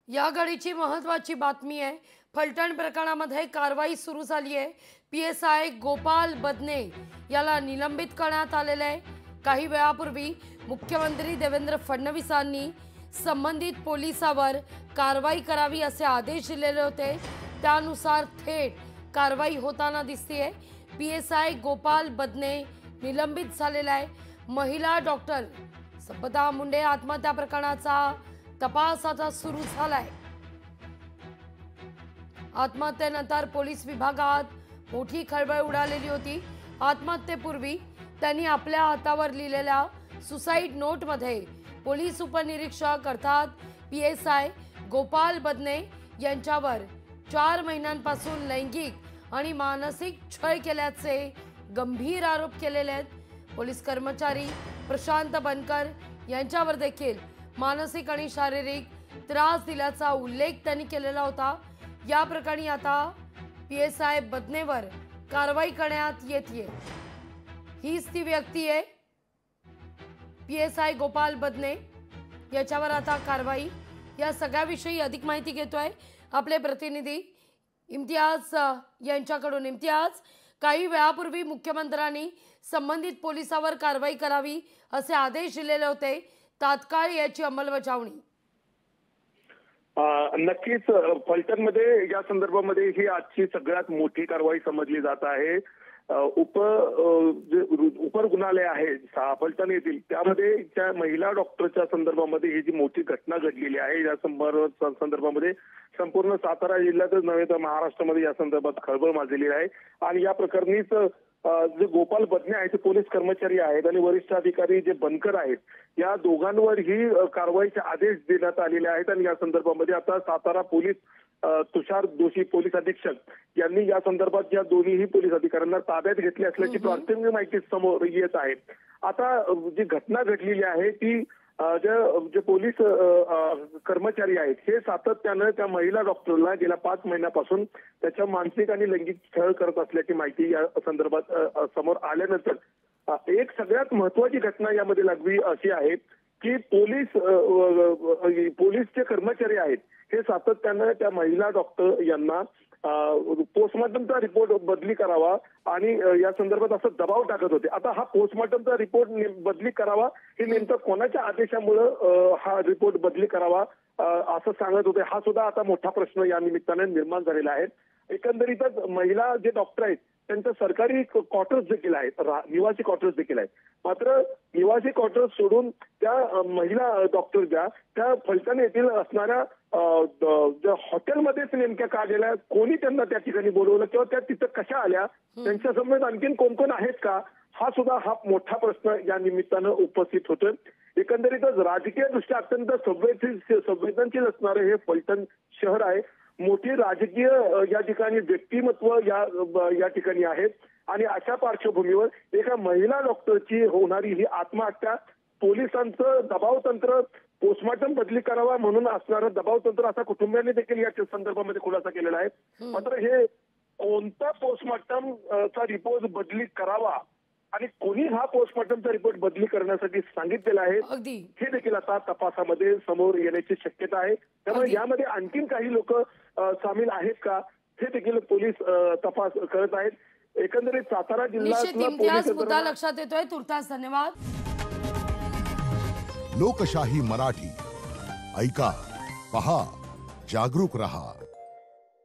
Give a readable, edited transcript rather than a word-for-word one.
या घडीची महत्त्वाची बातमी आहे। फलटण प्रकरणामध्ये कारवाई सुरू झाली आहे। पीएसआय गोपाल बदने याला निलंबित करण्यात आलेले आहे। काही वेळापूर्वी मुख्यमंत्री देवेंद्र फडणवीसांनी संबंधित पोलिसांवर कारवाई करावी असे आदेश दिलेले होते। त्यानुसार थेट कारवाई होताना दिसतेय। पीएसआय गोपाल बदने निलंबित झालेला आहे। महिला डॉक्टर संपदा मुंडे आत्महत्या प्रकरणाचा तपास आता सुरू झालाय। आत्महत्येनंतर पोलीस विभागात मोठी खळबळ उडालेली होती। आत्महत्येपूर्वी त्यांनी आपल्या हातावर लिहिलेल्या सुसाइड नोटमध्ये पोलीस उपनिरीक्षक अर्थात पीएसआय गोपाल बदने यांच्यावर 4 महिन्यांपासून लैंगिक आणि मानसिक छळ केल्याचे गंभीर आरोप केलेले आहेत। पोलीस कर्मचारी प्रशांत बनकर यांच्यावर देखील मानसिक आणि शारीरिक त्रास दिल्याचा उल्लेख त्यांनी केलेला होता। या प्रकरणी आता पीएसआय बदनेवर कारवाई करण्यात येते। हीच ती व्यक्ती आहे पीएसआय गोपाल बदने, याच्यावर आता कारवाई। या सगळ्याविषयी अधिक माहिती घेतोय आपले प्रतिनिधी इम्तियाज यांच्याकडून। इम्तियाज, काही वेळापूर्वी मुख्यमंत्र्यांनी संबंधित पोलिसांवर कारवाई करावी असे आदेश दिलेले होते। तात्काळ याची अंमलबजावणी नक्कीच फलटणमध्ये या संदर्भामध्ये ही आजची सगळ्यात मोठी कारवाई समजली जात आहे। उपर गुन्हालय आहे फलटण येथील, त्यामध्ये त्या महिला डॉक्टरच्या संदर्भामध्ये ही जी मोठी घटना घडलेली आहे, या संदर्भामध्ये संपूर्ण सातारा जिल्ह्यातच नव्हे तर महाराष्ट्रामध्ये या संदर्भात खळबळ माजलेली आहे। आणि या प्रकरणीच जे गोपाल बदने आहेत ते पोलीस कर्मचारी आहेत आणि वरिष्ठ अधिकारी जे बनकर आहेत, या दोघांवर ही कारवाईचे आदेश देण्यात आलेले आहेत। आणि या संदर्भामध्ये आता सातारा पोलीस तुषार जोशी पोलीस अधीक्षक यांनी या संदर्भात या दोन्हीही पोलीस अधिकाऱ्यांना ताब्यात घेतले असल्याची प्राथमिक माहिती समोर येत आहे। आता जी घटना घडलेली आहे ती जे पोलीस कर्मचारी आहेत हे सातत्यानं त्या महिला डॉक्टरला गेल्या 5 महिन्यापासून त्याच्या मानसिक आणि लैंगिक छळ करत असल्याची माहिती या संदर्भात समोर आल्यानंतर एक सगळ्यात महत्वाची घटना यामध्ये लागली अशी आहे की पोलीस जे कर्मचारी आहेत हे सातत्यानं त्या महिला डॉक्टर यांना पोस्टमॉर्टमचा रिपोर्ट बदली करावा आणि या संदर्भात असं दबाव टाकत होते। आता हा पोस्टमॉर्टमचा रिपोर्ट बदली करावा हे नेमकं कोणाच्या आदेशामुळे हा रिपोर्ट बदली करावा असं सांगत होते, हा सुद्धा आता मोठा प्रश्न या निमित्ताने निर्माण झालेला आहे। एकंदरीतच महिला जे डॉक्टर आहेत त्यांचं सरकारी क्वार्टर्स देखील आहेत, निवासी क्वार्टर्स देखील आहेत। मात्र निवासी क्वार्टर्स सोडून त्या महिला डॉक्टर ज्या त्या फलटण येथील असणाऱ्या हॉटेलमध्येच नेमक्या का गेल्या, कोणी त्यांना त्या ठिकाणी बोलवलं किंवा त्या तिथं कशा आल्या, त्यांच्या समोर आणखीन कोण कोण आहेत का, हा सुद्धा हा मोठा प्रश्न या निमित्तानं उपस्थित होतोय। एकंदरीतच राजकीय दृष्ट्या अत्यंत संवेदनशील असणारे हे फलटण शहर आहे। मोठी राजकीय या ठिकाणी व्यक्तिमत्व या ठिकाणी आहेत आणि अशा पार्श्वभूमीवर एका महिला डॉक्टरची होणारी ही आत्महत्या, पोलिसांचं दबाव तंत्र, पोस्टमॉर्टम बदली करावा म्हणून असणारं दबाव तंत्र असा कुटुंबियांनी देखील या संदर्भामध्ये खुलासा केलेला आहे। मात्र हे कोणता पोस्टमॉर्टम चा रिपोर्ट बदली करावा आणि कोणी हा पोस्टमॉर्टमचा रिपोर्ट बदली करण्यासाठी सांगितलेला आहे हे देखील आता तपासामध्ये समोर येण्याची शक्यता आहे। त्यामुळे यामध्ये आणखीन काही लोक सामील आहेत का हे देखील पोलीस तपास करत आहेत। एकंदरीत सातारा जिल्हा मुद्दा लक्षात येतोय। तुर्तास धन्यवाद। लोकशाही मराठी ऐका, पहा, जागरूक रहा।